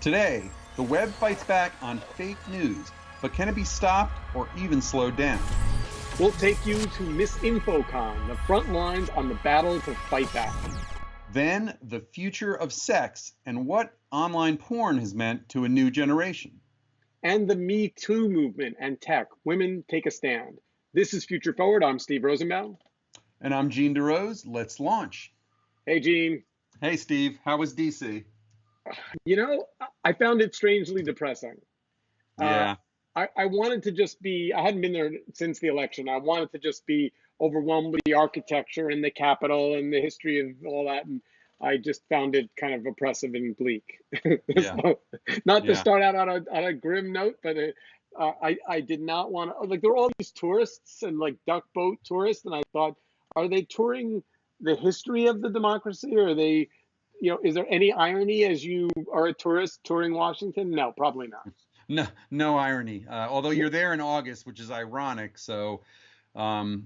Today, the web fights back on fake news, but can it be stopped or even slowed down? We'll take you to MisinfoCon, the front lines on the battle to fight back. Then, the future of sex and what online porn has meant to a new generation. And the Me Too movement and tech. Women take a stand. This is Future Forward. I'm Steve Rosenbaum. And I'm Gene DeRose. Let's launch. Hey, Gene. Hey, Steve. How was DC? You know, I found it strangely depressing. Yeah. I wanted to just be, I hadn't been there since the election. I wanted to just be overwhelmed with the architecture and the Capitol and the history of all that. And I just found it kind of oppressive and bleak. Yeah. Not to start out on a grim note, but I did not want to, like, there were all these tourists and like duck boat tourists. And I thought, are they touring the history of the democracy, or are they, is there any irony as you are a tourist touring Washington? No, probably not. No irony. Although you're there in August, which is ironic. So, who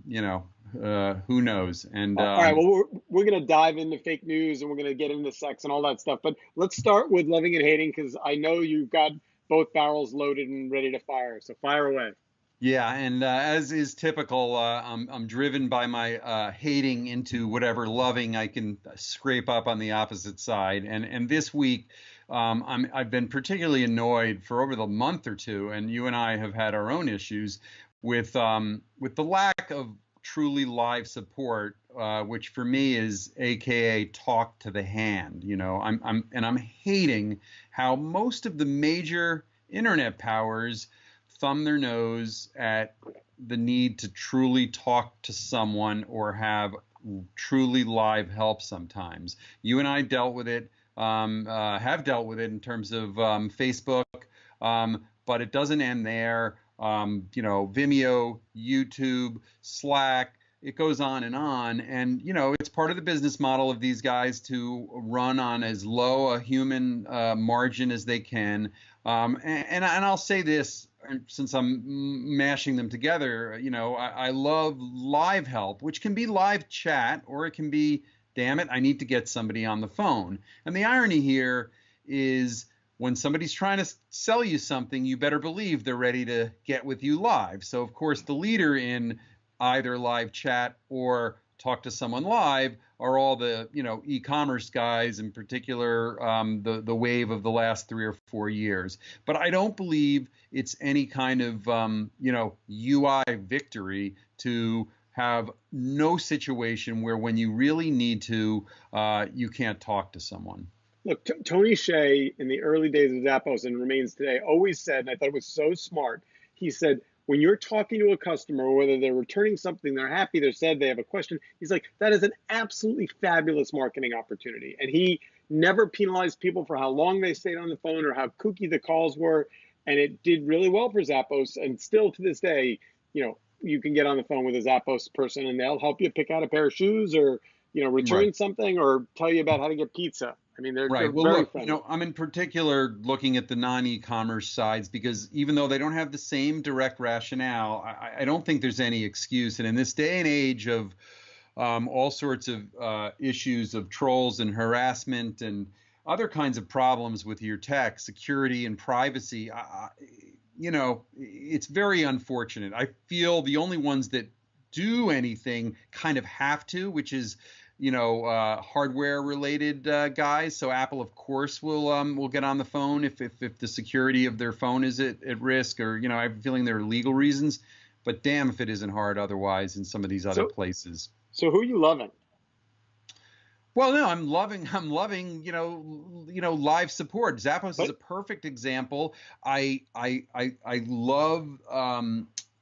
knows? And all right, well, we're going to dive into fake news and we're going to get into sex and all that stuff. But let's start with loving and hating, because I know you've got both barrels loaded and ready to fire. So fire away. Yeah, and as is typical, I'm driven by my hating into whatever loving I can scrape up on the opposite side. And this week, I've been particularly annoyed for over the month or two, and you and I have had our own issues with the lack of truly live support, which for me is AKA talk to the hand. I'm hating how most of the major internet powers thumb their nose at the need to truly talk to someone or have truly live help sometimes. You and I dealt with it, have dealt with it in terms of Facebook, but it doesn't end there. Vimeo, YouTube, Slack, it goes on. And, it's part of the business model of these guys to run on as low a human margin as they can. And I'll say this, since I'm mashing them together, I love live help, which can be live chat, or it can be, damn it, I need to get somebody on the phone. And the irony here is when somebody's trying to sell you something, you better believe they're ready to get with you live. So, of course, the leader in either live chat or talk to someone live are all the e-commerce guys, in particular the wave of the last 3 or 4 years. But I don't believe it's any kind of UI victory to have no situation where when you really need to, you can't talk to someone. Look, Tony Hsieh in the early days of Zappos, and remains today, always said, and I thought it was so smart, he said, when you're talking to a customer, whether they're returning something, they're happy, they're sad, they have a question, he's like, that is an absolutely fabulous marketing opportunity. And he never penalized people for how long they stayed on the phone or how kooky the calls were. And it did really well for Zappos. And still to this day, you can get on the phone with a Zappos person and they'll help you pick out a pair of shoes, or, return something, or tell you about how to get pizza. I mean, they're right. Well, very look, friendly. I'm in particular looking at the non-e-commerce sides, because even though they don't have the same direct rationale, I don't think there's any excuse. And in this day and age of all sorts of issues of trolls and harassment and other kinds of problems with your tech, security and privacy, it's very unfortunate. I feel the only ones that do anything kind of have to, which is hardware related guys. So Apple, of course, will get on the phone if the security of their phone is at risk, or I have a feeling there are legal reasons. But damn if it isn't hard otherwise in some of these other places. So who are you loving? Well, no, I'm loving live support. Zappos is a perfect example. I love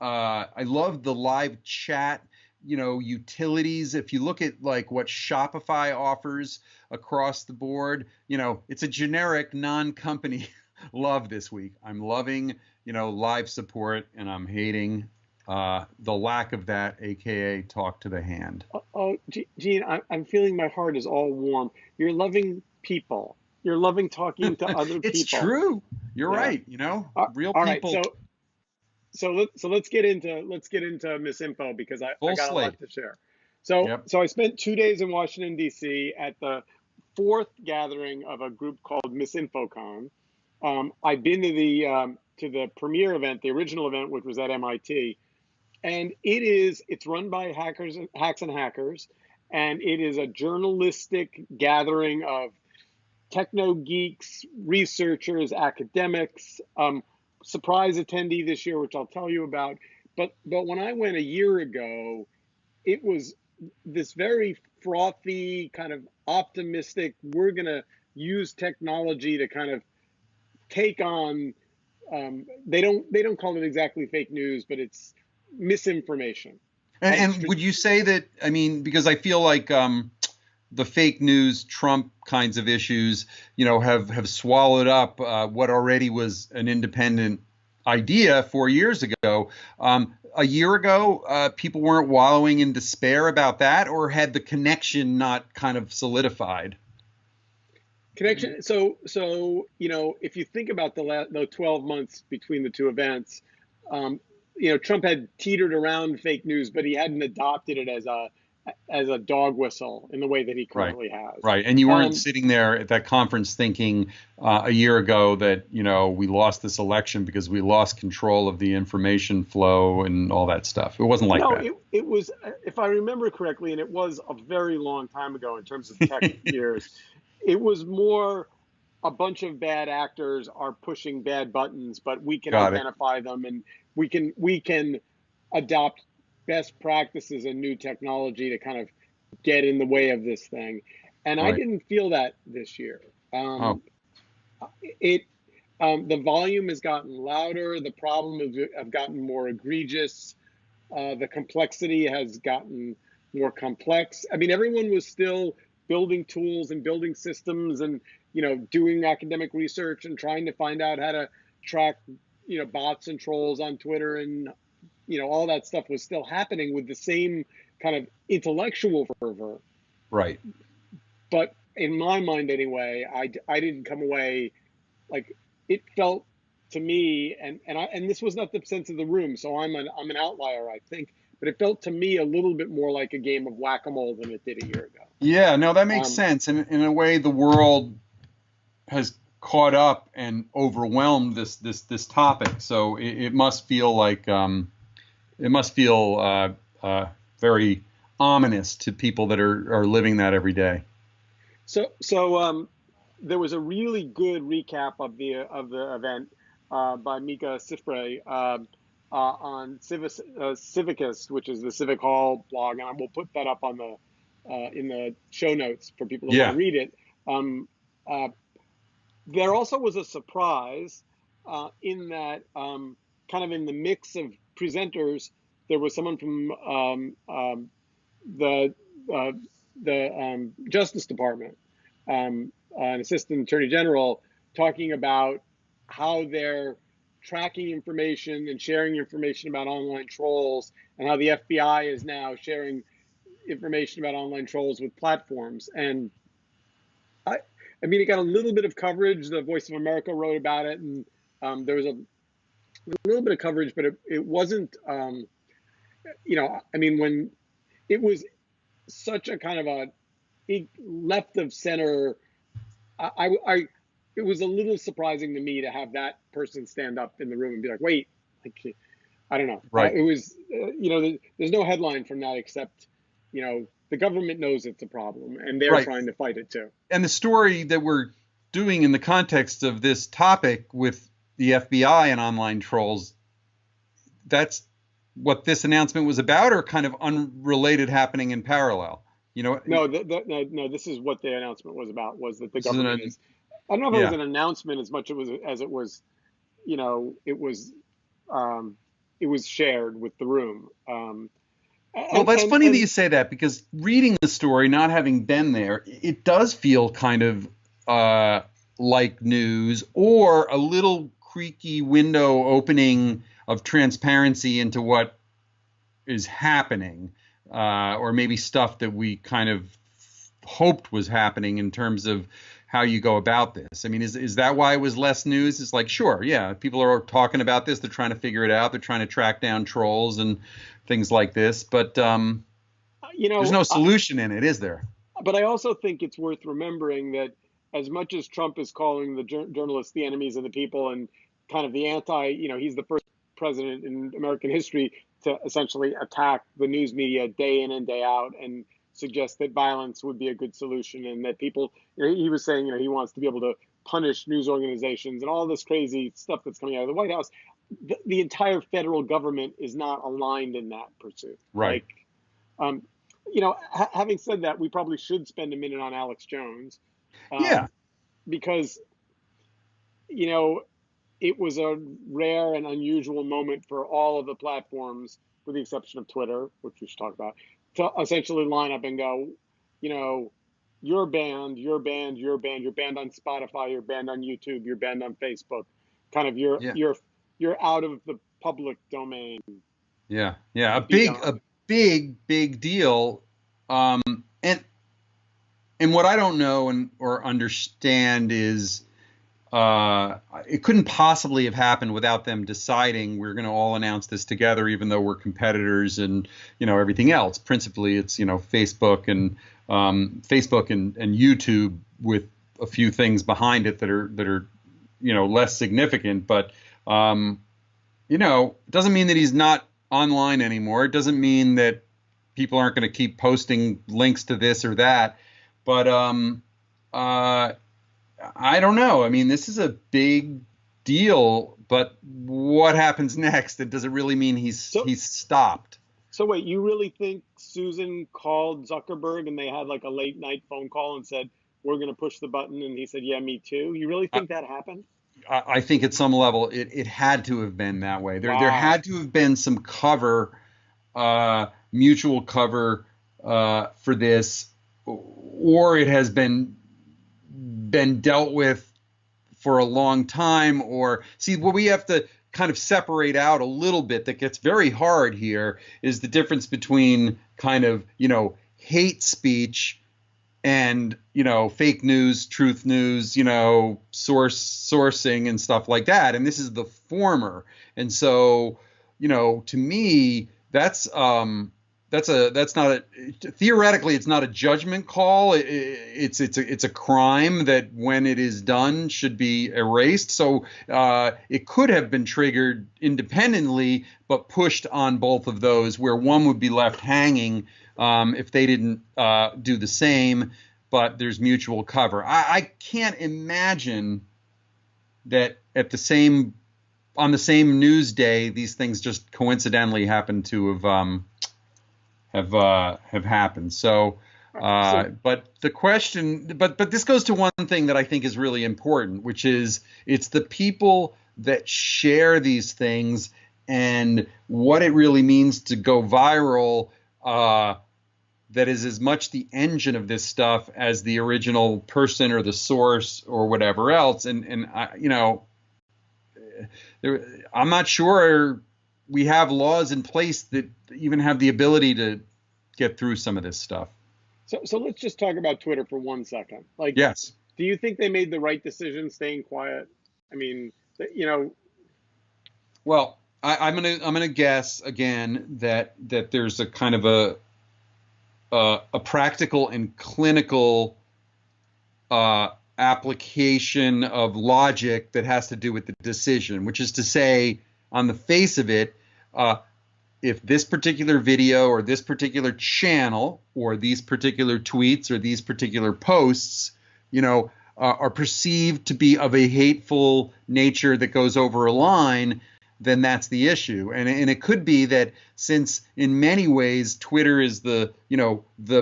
the live chat utilities. If you look at like what Shopify offers across the board, it's a generic non-company love this week. I'm loving, live support, and I'm hating the lack of that, AKA talk to the hand. Oh, Gene, I'm feeling my heart is all warm. You're loving people. You're loving talking to other people. It's true. You're right. Real all people. Right, so let's get into Misinfo, because I got a lot to share. So I spent 2 days in Washington, D.C. at the 4th gathering of a group called MisinfoCon. I've been to the premiere event, the original event, which was at MIT, and it's run by hacks and hackers, and it is a journalistic gathering of techno geeks, researchers, academics. Surprise attendee this year, which I'll tell you about. But when I went a year ago, it was this very frothy, kind of optimistic, we're going to use technology to kind of take on, they don't call it exactly fake news, but it's misinformation. And would you say that, I mean, because I feel like the fake news, Trump kinds of issues, have swallowed up what already was an independent idea 4 years ago. A year ago, people weren't wallowing in despair about that, or had the connection not kind of solidified? Connection. So if you think about the 12 months between the two events, Trump had teetered around fake news, but he hadn't adopted it as a dog whistle in the way that he currently has. Right. And you weren't sitting there at that conference thinking a year ago that, we lost this election because we lost control of the information flow and all that stuff. It wasn't like that. No, it was, if I remember correctly, and it was a very long time ago in terms of tech years, it was more a bunch of bad actors are pushing bad buttons, but we can identify them, and we can adopt best practices and new technology to kind of get in the way of this thing. And I didn't feel that this year. The volume has gotten louder. The problems have gotten more egregious. The complexity has gotten more complex. I mean, everyone was still building tools and building systems and, doing academic research and trying to find out how to track, bots and trolls on Twitter, and all that stuff was still happening with the same kind of intellectual fervor. Right. But in my mind, anyway, I didn't come away like it felt to me, and this was not the sense of the room, so I'm an outlier, I think. But it felt to me a little bit more like a game of whack-a-mole than it did a year ago. Yeah, no, that makes sense. And in a way, the world has caught up and overwhelmed this topic. So it must feel like very ominous to people that are living that every day. So there was a really good recap of the event by Mika Sifre on Civicus, which is the Civic Hall blog, and I will put that up on the in the show notes for people who want to read it. There also was a surprise in that kind of in the mix of presenters, there was someone from the Justice Department, an assistant attorney general, talking about how they're tracking information and sharing information about online trolls, and how the FBI is now sharing information about online trolls with platforms. And I mean, it got a little bit of coverage. The Voice of America wrote about it, and there was a little bit of coverage, but it wasn't, I mean, when it was such a kind of a left of center, it was a little surprising to me to have that person stand up in the room and be like, wait, like, I don't know. Right. It was, there's no headline from that except, the government knows it's a problem and they're trying to fight it too. And the story that we're doing in the context of this topic with the FBI and online trolls, that's what this announcement was about, or kind of unrelated happening in parallel? No, this is what the announcement was about, was that the government is, I don't know if it was an announcement as much as it was, it was shared with the room. Well, that's funny that you say that, because reading the story, not having been there, it does feel kind of like news, or a little creaky window opening of transparency into what is happening, or maybe stuff that we kind of hoped was happening in terms of how you go about this. I mean, is that why it was less news? It's like, sure, yeah, people are talking about this. They're trying to figure it out. They're trying to track down trolls and things like this. But, there's no solution in it, is there? But I also think it's worth remembering that as much as Trump is calling the journalists the enemies of the people and kind of the he's the first president in American history to essentially attack the news media day in and day out and suggest that violence would be a good solution, and that people, he was saying, he wants to be able to punish news organizations and all this crazy stuff that's coming out of the White House. The entire federal government is not aligned in that pursuit. Right. Like, having said that, we probably should spend a minute on Alex Jones. Yeah. Because, it was a rare and unusual moment for all of the platforms, with the exception of Twitter, which we should talk about, to essentially line up and go, you're banned, you're banned, you're banned, you're banned on Spotify, you're banned on YouTube, you're banned on Facebook. Kind of you're out of the public domain. Yeah. A big deal. And what I don't know or understand is it couldn't possibly have happened without them deciding we're going to all announce this together, even though we're competitors and everything else. Principally, it's Facebook and YouTube with a few things behind it that are less significant. But it doesn't mean that he's not online anymore. It doesn't mean that people aren't going to keep posting links to this or that. But I don't know. I mean, this is a big deal, but what happens next? And does it really mean he's stopped? So wait, you really think Susan called Zuckerberg and they had like a late night phone call and said, we're going to push the button? And he said, yeah, me too. You really think that happened? I think at some level it had to have been that way. There had to have been some cover, mutual cover for this, or it has been dealt with for a long time. Or see, what we have to kind of separate out a little bit that gets very hard here is the difference between kind of hate speech and fake news, truth news, sourcing and stuff like that. And this is the former. And so to me, that's not theoretically, it's not a judgment call. It's a crime that when it is done should be erased. So it could have been triggered independently, but pushed on both of those, where one would be left hanging if they didn't do the same. But there's mutual cover. I can't imagine that on the same news day, these things just coincidentally happen to have happened. So, but the question, but this goes to one thing that I think is really important, which is it's the people that share these things and what it really means to go viral. That is as much the engine of this stuff as the original person or the source or whatever else. And I'm not sure we have laws in place that even have the ability to get through some of this stuff. So let's just talk about Twitter for 1 second. Like, yes. Do you think they made the right decision staying quiet? I mean, Well, I'm gonna guess again that there's a kind of a practical and clinical application of logic that has to do with the decision, which is to say, on the face of it, if this particular video or this particular channel or these particular tweets or these particular posts, are perceived to be of a hateful nature that goes over a line, then that's the issue. And it could be that since in many ways Twitter is the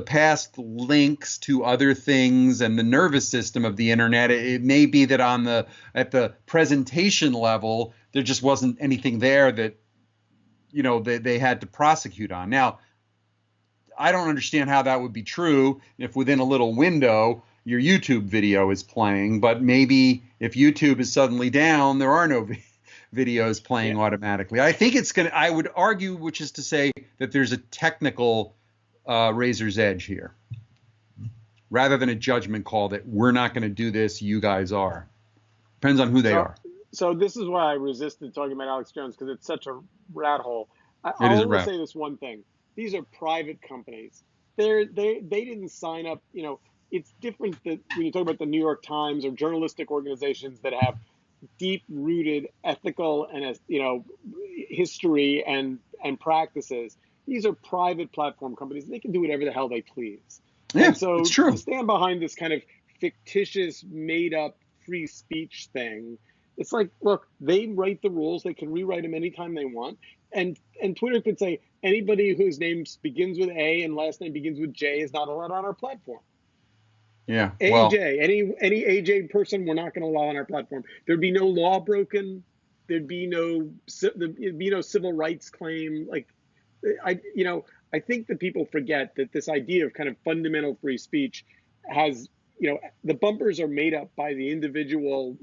past links to other things and the nervous system of the internet, it may be that at the presentation level, there just wasn't anything there that they had to prosecute on. Now, I don't understand how that would be true if within a little window your YouTube video is playing, but maybe if YouTube is suddenly down, there are no videos playing automatically. I think I would argue, which is to say that there's a technical razor's edge here, rather than a judgment call that we're not going to do this, you guys are. Depends on who they are. So this is why I resisted talking about Alex Jones, because it's such a rat hole. I'll only say this one thing. These are private companies. They didn't sign up, it's different that when you talk about the New York Times or journalistic organizations that have deep-rooted ethical and history and practices. These are private platform companies. They can do whatever the hell they please. Yeah, and so it's true. to stand behind this kind of fictitious, made-up free speech thing, it's like, look, they write the rules. They can rewrite them anytime they want. And Twitter could say anybody whose name begins with A and last name begins with J is not allowed on our platform. Yeah, well, AJ, any AJ person, we're not going to allow on our platform. There'd be no law broken. There'd be no civil rights claim. Like, I think that people forget that this idea of kind of fundamental free speech has, the bumpers are made up by the individual,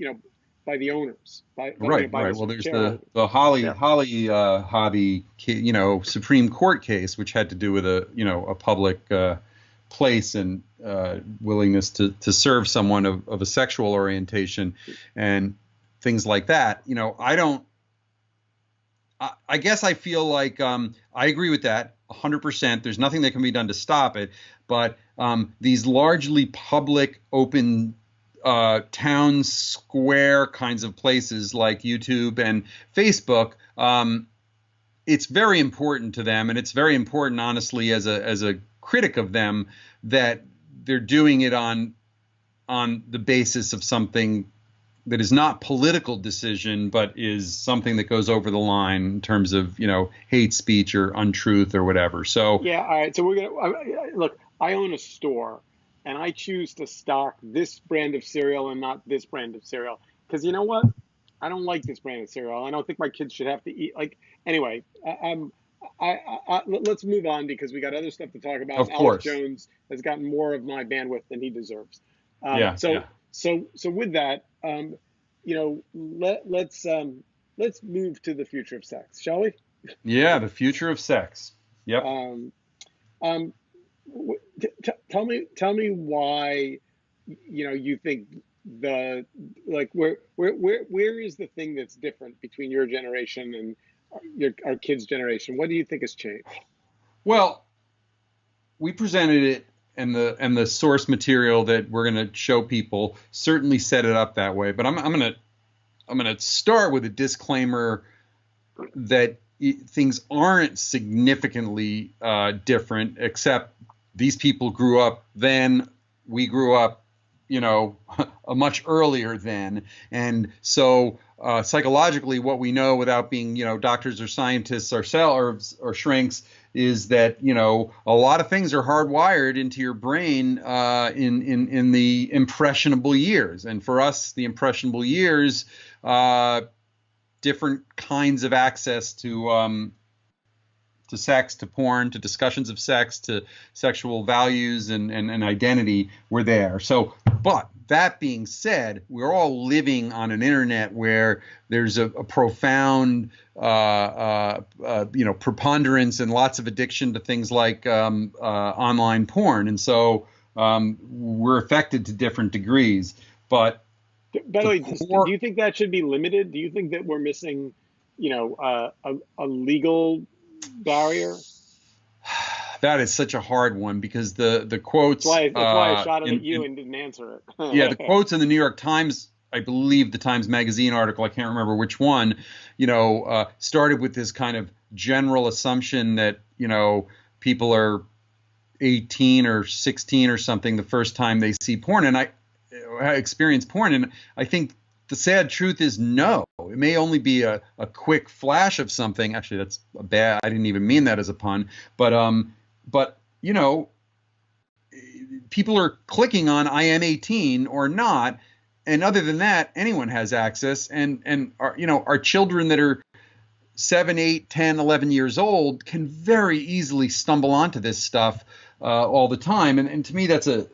by the owners. Right. Well, there's the Yeah. Hobby, Supreme Court case, which had to do with a public place and willingness to serve someone of a sexual orientation and things like that. I guess I feel like I agree with that 100%. There's nothing that can be done to stop it. But these largely public, open town square kinds of places like YouTube and Facebook, it's very important to them, and it's very important, honestly, as a critic of them, that they're doing it on the basis of something that is not political decision, but is something that goes over the line in terms of hate speech or untruth or whatever. So yeah, all right. So we're gonna look. I own a store, and I choose to stock this brand of cereal and not this brand of cereal because you know what? I don't like this brand of cereal. I don't think my kids should have to eat. Anyway, let's move on because we got other stuff to talk about. Of Alex course. Jones has gotten more of my bandwidth than he deserves. So with that, let's move to the future of sex, shall we? Yeah, the future of sex. Yep. Tell me why, you think where is the thing that's different between your generation and our kids' generation? What do you think has changed? Well, we presented it, and the source material that we're going to show people certainly set it up that way. But I'm going to start with a disclaimer that things aren't significantly different, except these people grew up then, we grew up, a much earlier then. And so psychologically, what we know without being, doctors or scientists ourselves or shrinks is that, a lot of things are hardwired into your brain in the impressionable years. And for us, the impressionable years, different kinds of access to sex, to porn, to discussions of sex, to sexual values and identity were there. So, but that being said, we're all living on an internet where there's a profound, preponderance and lots of addiction to things like online porn. And so we're affected to different degrees. But by the way, do you think that should be limited? Do you think that we're missing, a legal barrier? That is such a hard one because the quotes. That's why I shot it at you and didn't answer it. Yeah, the quotes in the New York Times, I believe the Times Magazine article, I can't remember which one, started with this kind of general assumption that, people are 18 or 16 or something the first time they see porn. And I experience porn. And I think the sad truth is no. It may only be a quick flash of something. Actually, that's bad. I didn't even mean that as a pun. But people are clicking on I am 18 or not. And other than that, anyone has access. And our children that are 7, 8, 10, 11 years old can very easily stumble onto this stuff all the time. And to me, that's a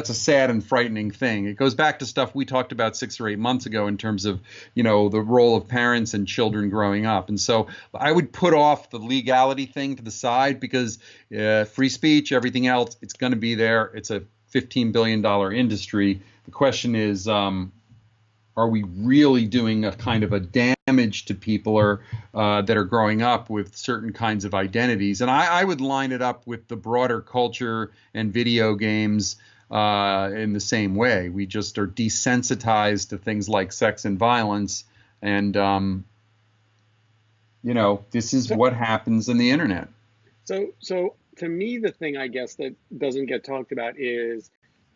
sad and frightening thing. It goes back to stuff we talked about 6 or 8 months ago in terms of, the role of parents and children growing up. And so I would put off the legality thing to the side because free speech, everything else, it's going to be there. It's a $15 billion industry. The question is, are we really doing a kind of a damage to people that are growing up with certain kinds of identities? And I would line it up with the broader culture and video games in the same way. We just are desensitized to things like sex and violence, and this is what happens in the internet. So to me, the thing I guess that doesn't get talked about is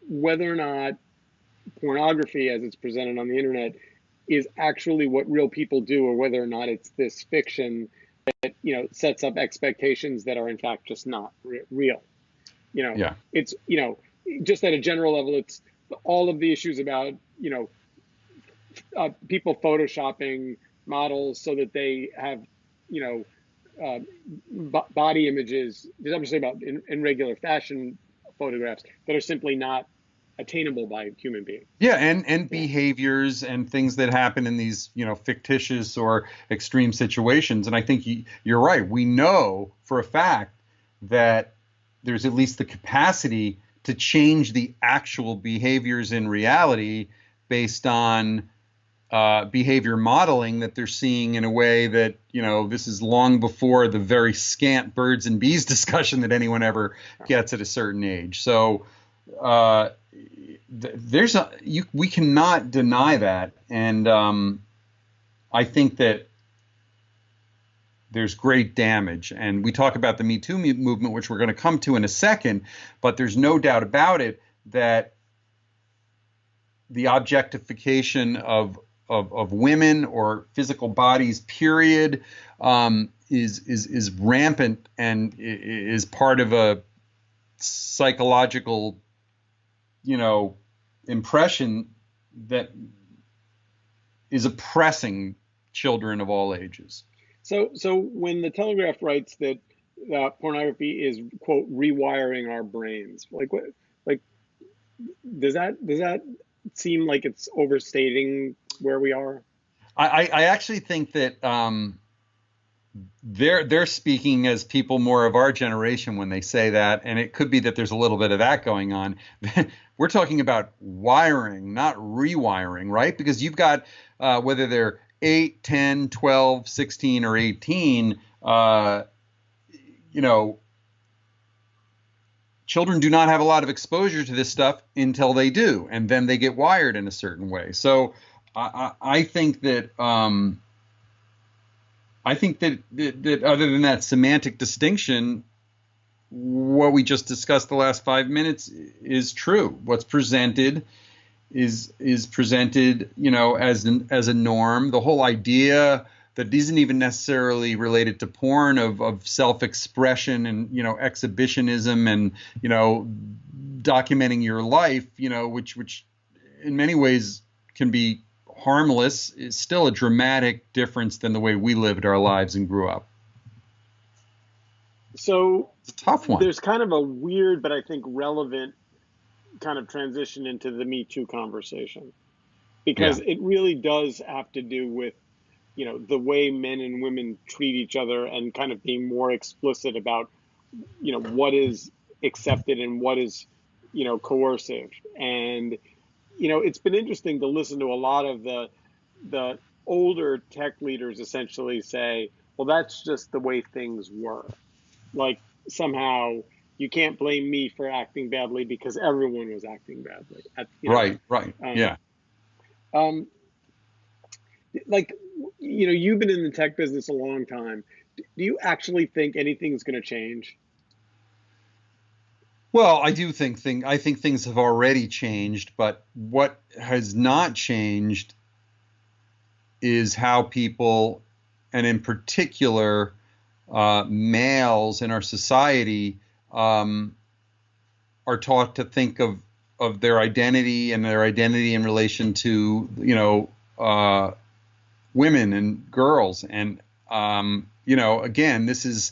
whether or not pornography, as it's presented on the internet, is actually what real people do, or whether or not it's this fiction that sets up expectations that are in fact just not real. Yeah. It's just at a general level, it's all of the issues about people photoshopping models so that they have body images, I'm just about in regular fashion photographs that are simply not attainable by human beings. Yeah, and behaviors and things that happen in these, fictitious or extreme situations. And I think you're right. We know for a fact that there's at least the capacity to change the actual behaviors in reality based on behavior modeling that they're seeing in a way that, this is long before the very scant birds and bees discussion that anyone ever gets at a certain age. So we cannot deny that. And I think that there's great damage. And we talk about the Me Too movement, which we're going to come to in a second, but there's no doubt about it that the objectification of women or physical bodies, period, is rampant and is part of a psychological, impression that is oppressing children of all ages. So when the Telegraph writes that pornography is, quote, rewiring our brains, does that seem like it's overstating where we are? I actually think that they're speaking as people more of our generation when they say that, and it could be that there's a little bit of that going on. We're talking about wiring, not rewiring, right? Because you've got whether they're 8, 10, 12, 16, or 18, children do not have a lot of exposure to this stuff until they do, and then they get wired in a certain way. So I think that that other than that semantic distinction, what we just discussed the last 5 minutes is true. What's presented is presented, as a norm. The whole idea that isn't even necessarily related to porn of self-expression and exhibitionism and documenting your life, which in many ways can be harmless, is still a dramatic difference than the way we lived our lives and grew up. So it's a tough one. There's kind of a weird, but I think relevant kind of transition into the Me Too conversation, because it really does have to do with, the way men and women treat each other and kind of being more explicit about, what is accepted and what is, coercive. And, it's been interesting to listen to a lot of the older tech leaders essentially say, well, that's just the way things were. Like somehow you can't blame me for acting badly because everyone was acting badly. Right. Yeah. You've been in the tech business a long time. Do you actually think anything's going to change? Well, I think things have already changed, but what has not changed is how people, and in particular, males in our society, are taught to think of their identity and their identity in relation to, women and girls. And, again, this is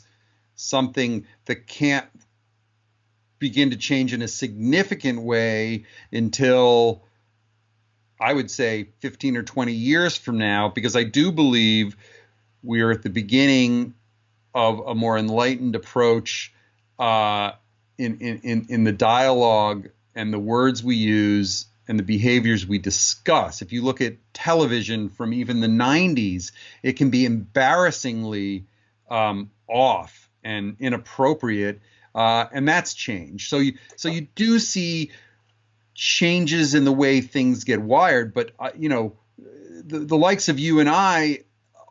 something that can't begin to change in a significant way until, I would say, 15 or 20 years from now, because I do believe we are at the beginning of a more enlightened approach in the dialogue and the words we use and the behaviors we discuss. If you look at television from even the 90s, it can be embarrassingly off and inappropriate, and that's changed. So you do see changes in the way things get wired. But the likes of you and I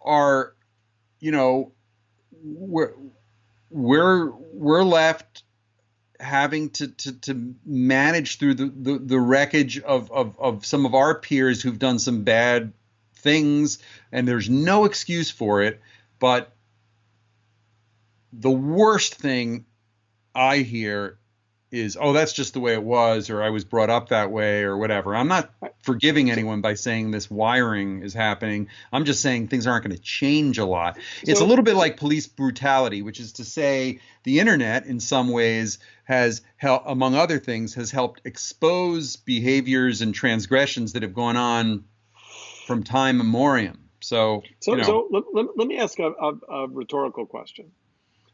are, we're left having to manage through the wreckage of some of our peers who've done some bad things, and there's no excuse for it. But the worst thing I hear is, oh, that's just the way it was, or I was brought up that way, or whatever. I'm not forgiving anyone by saying this wiring is happening. I'm just saying things aren't going to change a lot. It's a little bit like police brutality, which is to say the internet in some ways has helped, among other things, has helped expose behaviors and transgressions that have gone on from time memoriam. So let me ask a rhetorical question.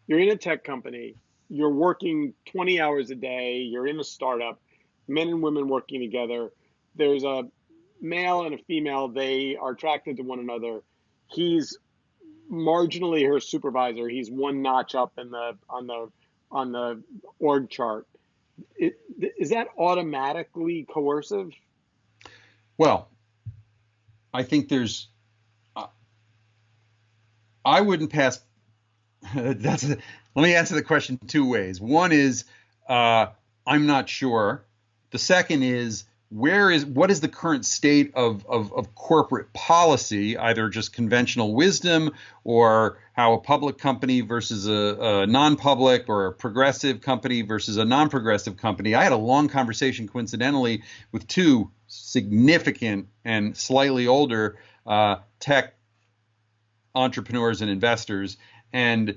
You're in a tech company. You're working 20 hours a day. You're in a startup, men and women working together. There's a male and a female. They are attracted to one another. He's marginally her supervisor. He's one notch up on the org chart. Is that automatically coercive? Well, I think I wouldn't pass. Let me answer the question two ways. One is, I'm not sure. The second is, what is the current state of corporate policy, either just conventional wisdom or how a public company versus a non-public, or a progressive company versus a non-progressive company. I had a long conversation, coincidentally, with two significant and slightly older tech entrepreneurs and investors, and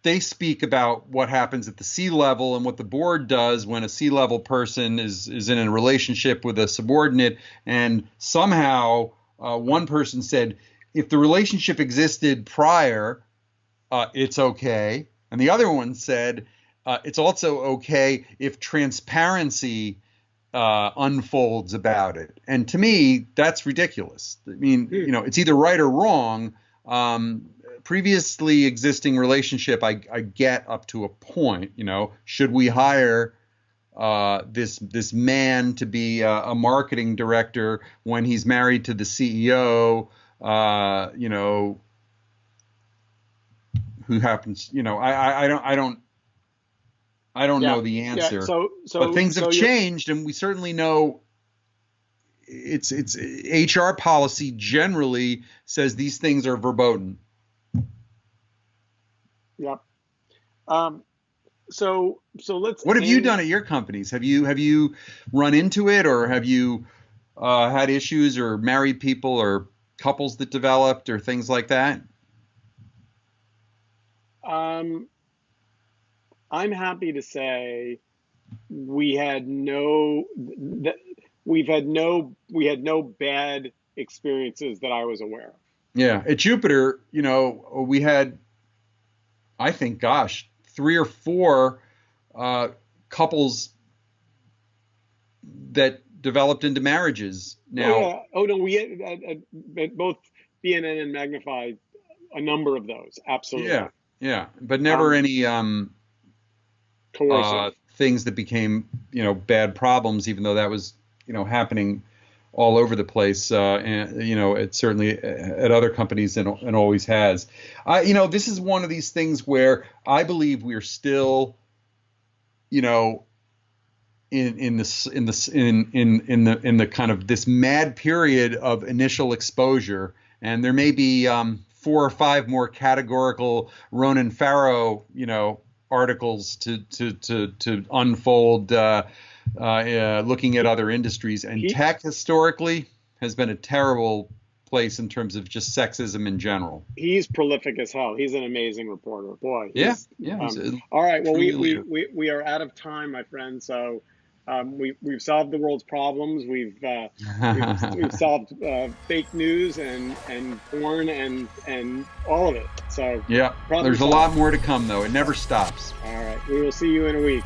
they speak about what happens at the C-level and what the board does when a C-level person is in a relationship with a subordinate. And somehow one person said, if the relationship existed prior, it's okay. And the other one said, it's also okay if transparency unfolds about it. And to me, that's ridiculous. I mean, it's either right or wrong. Previously existing relationship, I get up to a point. Should we hire this man to be a marketing director when he's married to the CEO? Who happens? I don't know the answer. But things have changed, and we certainly know it's HR policy generally says these things are verboten. Yep. So let's. What have you done at your companies? Have you run into it, or have you had issues, or married people, or couples that developed, or things like that? I'm happy to say we had no bad experiences that I was aware of. Yeah, at Jupiter, we had, I think, 3 or 4 couples that developed into marriages. Now, we had both BNN and Magnify, a number of those. Absolutely. Yeah, but never any things that became bad problems, even though that was happening all over the place, and it's certainly at other companies and always has. This is one of these things where I believe we are still, in the kind of this mad period of initial exposure, and there may be 4 or 5 more categorical Ronan Farrow, articles to unfold. Looking at other industries, and tech historically has been a terrible place in terms of just sexism in general. He's prolific as hell. He's an amazing reporter. Boy. Yeah. All right. Well, we are out of time, my friend. So we've solved the world's problems. We've solved fake news and porn and all of it. So yeah, there's a lot more to come, though. It never stops. All right. We will see you in a week.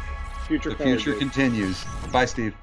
The future continues. Bye, Steve.